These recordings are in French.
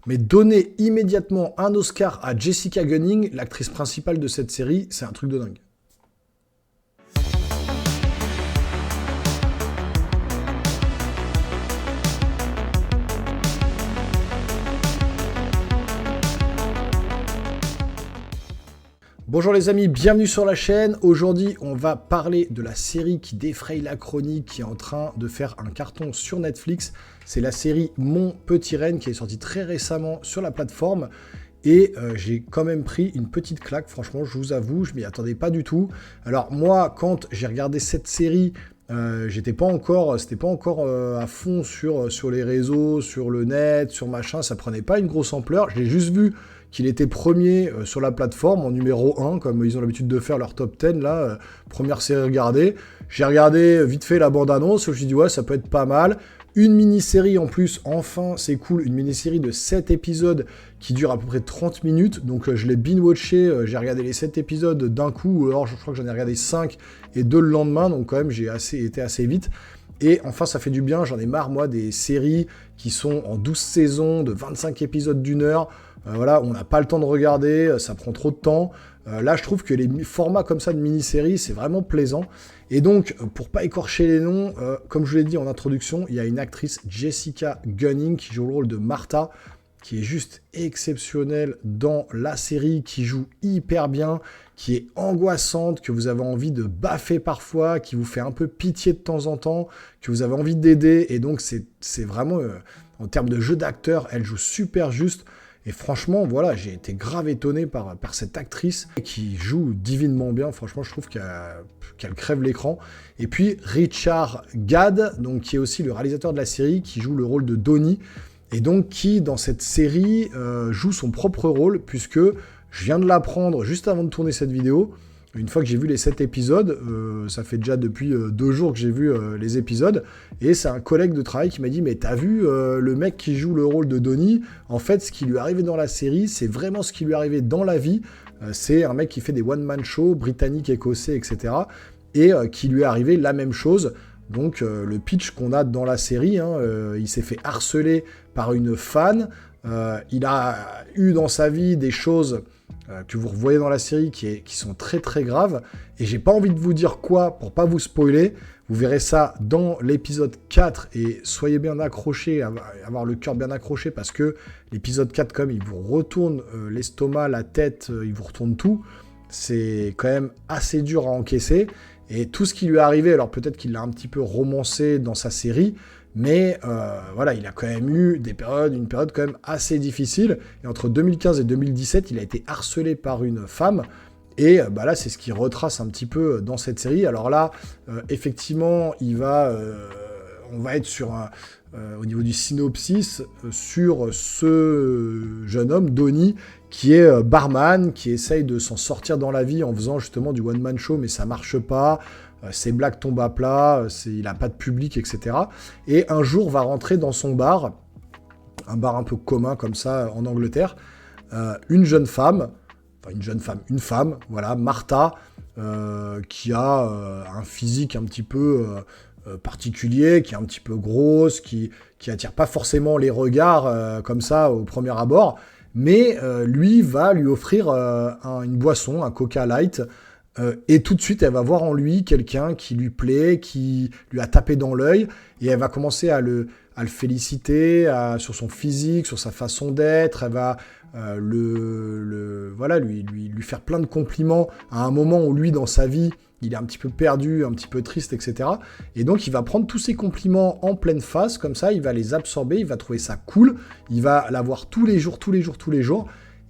Mais donner immédiatement un Oscar à Jessica Gunning, l'actrice principale de cette série, c'est un truc de dingue. Bonjour les amis, bienvenue sur la chaîne. Aujourd'hui, on va parler de la série qui défraye la chronique, qui est en train de faire un carton sur Netflix. C'est la série Mon Petit Renne qui est sortie très récemment sur la plateforme. Et j'ai quand même pris une petite claque, franchement, je vous avoue, je m'y attendais pas du tout. Alors moi, quand j'ai regardé cette série, c'était pas encore à fond sur les réseaux, sur le net, sur machin, ça prenait pas une grosse ampleur. J'ai juste vu qu'il était premier sur la plateforme, en numéro 1, comme ils ont l'habitude de faire leur top 10, là, première série regardée. J'ai regardé vite fait la bande-annonce, je me suis dit, ouais, ça peut être pas mal. Une mini-série en plus, enfin, c'est cool, une mini-série de 7 épisodes qui dure à peu près 30 minutes, donc je l'ai binge-watché, j'ai regardé les 7 épisodes d'un coup, alors je crois que j'en ai regardé 5 et 2 le lendemain, donc quand même j'ai été assez vite. Et enfin, ça fait du bien, j'en ai marre, moi, des séries qui sont en 12 saisons, de 25 épisodes d'une heure. Voilà, on n'a pas le temps de regarder, ça prend trop de temps. Là, je trouve que les formats comme ça de mini-séries, c'est vraiment plaisant. Et donc, pour pas écorcher les noms, comme je vous l'ai dit en introduction, il y a une actrice, Jessica Gunning, qui joue le rôle de Martha, qui est juste exceptionnelle dans la série, qui joue hyper bien, qui est angoissante, que vous avez envie de baffer parfois, qui vous fait un peu pitié de temps en temps, que vous avez envie d'aider. Et donc, c'est vraiment, en termes de jeu d'acteur, elle joue super juste. Et franchement, voilà, j'ai été grave étonné par cette actrice qui joue divinement bien. Franchement, je trouve qu'elle crève l'écran. Et puis, Richard Gad, donc, qui est aussi le réalisateur de la série, qui joue le rôle de Donnie. Et donc, qui, dans cette série, joue son propre rôle, puisque je viens de l'apprendre juste avant de tourner cette vidéo. Une fois que j'ai vu les 7 épisodes, ça fait déjà depuis 2 jours que j'ai vu les épisodes, et c'est un collègue de travail qui m'a dit « Mais t'as vu le mec qui joue le rôle de Donnie ? En fait, ce qui lui est arrivé dans la série, c'est vraiment ce qui lui est arrivé dans la vie. C'est un mec qui fait des one-man shows, britannique, écossais, etc. Et qui lui est arrivé la même chose. » Donc le pitch qu'on a dans la série, il s'est fait harceler par une fan. Il a eu dans sa vie des choses que vous revoyez dans la série qui sont très très graves, et j'ai pas envie de vous dire quoi pour pas vous spoiler. Vous verrez ça dans l'épisode 4, et soyez bien accrochés, avoir le cœur bien accroché, parce que l'épisode 4, comme il vous retourne l'estomac, la tête, il vous retourne tout. C'est quand même assez dur à encaisser, et tout ce qui lui est arrivé, alors peut-être qu'il l'a un petit peu romancé dans sa série, mais voilà, il a quand même eu une période quand même assez difficile. Et entre 2015 et 2017, il a été harcelé par une femme. Et là, c'est ce qu'il retrace un petit peu dans cette série. Alors là, effectivement, on va être sur au niveau du synopsis, sur ce jeune homme, Donnie, qui est barman, qui essaye de s'en sortir dans la vie en faisant justement du one-man show, mais ça marche pas. Ses blagues tombent à plat, il n'a pas de public, etc. Et un jour va rentrer dans son bar, un bar un peu commun comme ça en Angleterre, une femme, voilà, Martha, qui a un physique un petit peu particulier, qui est un petit peu grosse, qui attire pas forcément les regards comme ça au premier abord, mais lui va lui offrir une boisson, un Coca Light. Et tout de suite, elle va voir en lui quelqu'un qui lui plaît, qui lui a tapé dans l'œil, et elle va commencer à le féliciter sur son physique, sur sa façon d'être. Elle va lui faire plein de compliments à un moment où lui, dans sa vie, il est un petit peu perdu, un petit peu triste, etc. Et donc, il va prendre tous ces compliments en pleine face, comme ça, il va les absorber, il va trouver ça cool, il va la voir tous les jours.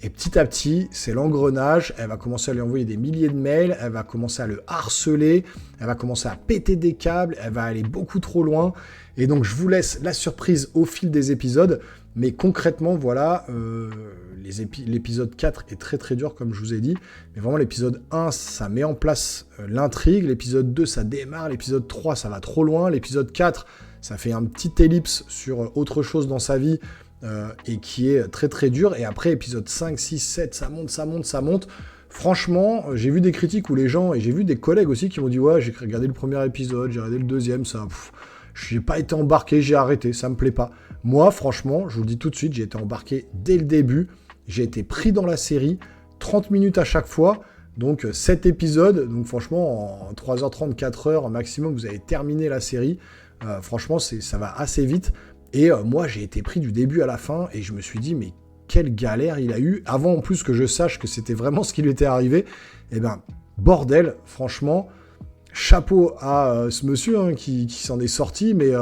Et petit à petit, c'est l'engrenage, elle va commencer à lui envoyer des milliers de mails, elle va commencer à le harceler, elle va commencer à péter des câbles, elle va aller beaucoup trop loin. Et donc, je vous laisse la surprise au fil des épisodes. Mais concrètement, voilà, l'épisode 4 est très très dur, comme je vous ai dit. Mais vraiment, l'épisode 1, ça met en place l'intrigue. L'épisode 2, ça démarre. L'épisode 3, ça va trop loin. L'épisode 4, ça fait un petit ellipse sur autre chose dans sa vie. Et qui est très très dur. Et après, épisode 5, 6, 7, ça monte. Franchement, j'ai vu des critiques où les gens, et j'ai vu des collègues aussi qui m'ont dit « Ouais, j'ai regardé le premier épisode, j'ai regardé le deuxième, j'ai pas été embarqué, j'ai arrêté, ça me plaît pas. » Moi, franchement, je vous le dis tout de suite, j'ai été embarqué dès le début. J'ai été pris dans la série, 30 minutes à chaque fois. Donc 7 épisodes, donc franchement, en 3h30, 4h maximum, vous avez terminé la série. Franchement, ça va assez vite. Et moi, j'ai été pris du début à la fin et je me suis dit, mais quelle galère il a eu. Avant, en plus, que je sache que c'était vraiment ce qui lui était arrivé. Eh ben, bordel, franchement, chapeau à ce monsieur hein, qui s'en est sorti, mais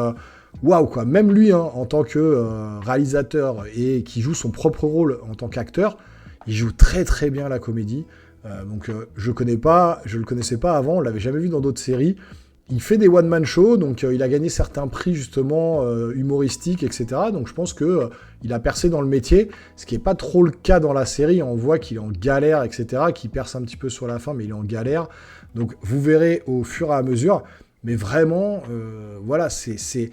waouh, quoi. Même lui, hein, en tant que réalisateur et qui joue son propre rôle en tant qu'acteur, il joue très très bien la comédie. Donc je le connaissais pas avant, on l'avait jamais vu dans d'autres séries. Il fait des one-man shows, donc il a gagné certains prix justement humoristiques, etc. Donc je pense que il a percé dans le métier, ce qui n'est pas trop le cas dans la série. On voit qu'il est en galère, etc., qu'il perce un petit peu sur la fin, mais il est en galère. Donc vous verrez au fur et à mesure. Mais vraiment, voilà, c'est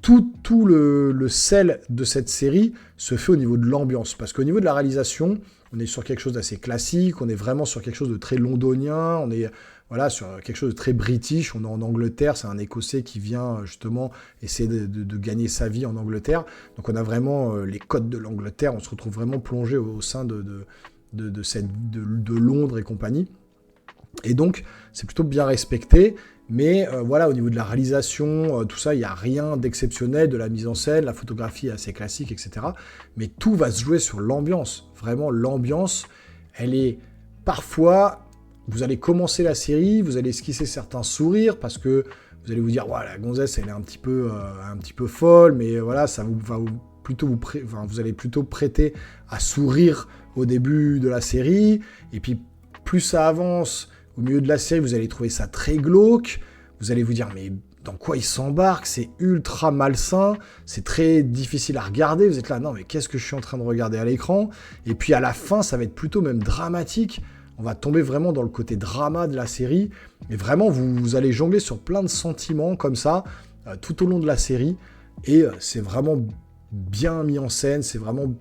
tout le sel de cette série se fait au niveau de l'ambiance. Parce qu'au niveau de la réalisation, on est sur quelque chose d'assez classique, on est vraiment sur quelque chose de très londonien, on est voilà, sur quelque chose de très british, on est en Angleterre, c'est un Écossais qui vient justement essayer de gagner sa vie en Angleterre. Donc on a vraiment les codes de l'Angleterre, on se retrouve vraiment plongé au sein de Londres et compagnie. Et donc c'est plutôt bien respecté, mais voilà, au niveau de la réalisation, tout ça, il n'y a rien d'exceptionnel, de la mise en scène, la photographie est assez classique, etc. Mais tout va se jouer sur l'ambiance. Vraiment, l'ambiance, elle est parfois... Vous allez commencer la série, vous allez esquisser certains sourires parce que vous allez vous dire, ouais, la gonzesse, elle est un petit peu folle, mais voilà, ça vous allez plutôt prêter à sourire au début de la série. Et puis, plus ça avance, au milieu de la série, vous allez trouver ça très glauque. Vous allez vous dire, mais dans quoi il s'embarque? C'est ultra malsain, c'est très difficile à regarder. Vous êtes là, non, mais qu'est-ce que je suis en train de regarder à l'écran? Et puis à la fin, ça va être plutôt même dramatique. On va tomber vraiment dans le côté drama de la série. Et vraiment, vous allez jongler sur plein de sentiments comme ça, tout au long de la série. Et c'est vraiment bien mis en scène, c'est vraiment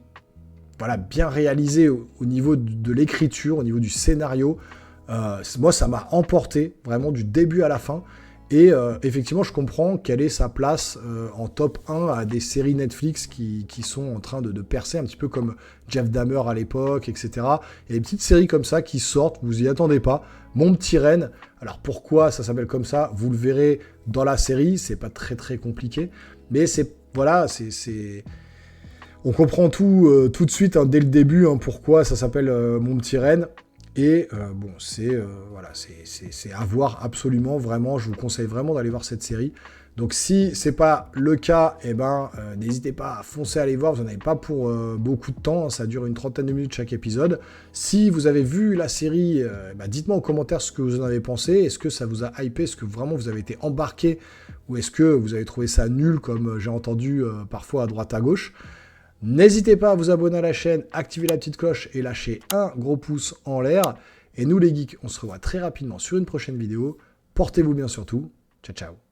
voilà, bien réalisé au niveau de l'écriture, au niveau du scénario. Moi, ça m'a emporté vraiment du début à la fin. Et effectivement, je comprends quelle est sa place en top 1 à des séries Netflix qui sont en train de percer, un petit peu comme Jeff Dahmer à l'époque, etc. Il y a des petites séries comme ça qui sortent, vous y attendez pas. Mon petit Ren, alors pourquoi ça s'appelle comme ça? Vous le verrez dans la série, c'est pas très très compliqué. Mais c'est, voilà, on comprend tout de suite, hein, dès le début, hein, pourquoi ça s'appelle Mon petit Ren. Et bon, c'est à voir absolument, vraiment, je vous conseille vraiment d'aller voir cette série. Donc si c'est pas le cas, eh ben, n'hésitez pas à foncer à aller voir, vous n'en avez pas pour beaucoup de temps, hein, ça dure une 30aine de minutes chaque épisode. Si vous avez vu la série, dites-moi en commentaire ce que vous en avez pensé, est-ce que ça vous a hypé, est-ce que vraiment vous avez été embarqué, ou est-ce que vous avez trouvé ça nul, comme j'ai entendu parfois à droite à gauche. N'hésitez pas à vous abonner à la chaîne, activer la petite cloche et lâcher un gros pouce en l'air. Et nous les geeks, on se revoit très rapidement sur une prochaine vidéo. Portez-vous bien surtout. Ciao, ciao.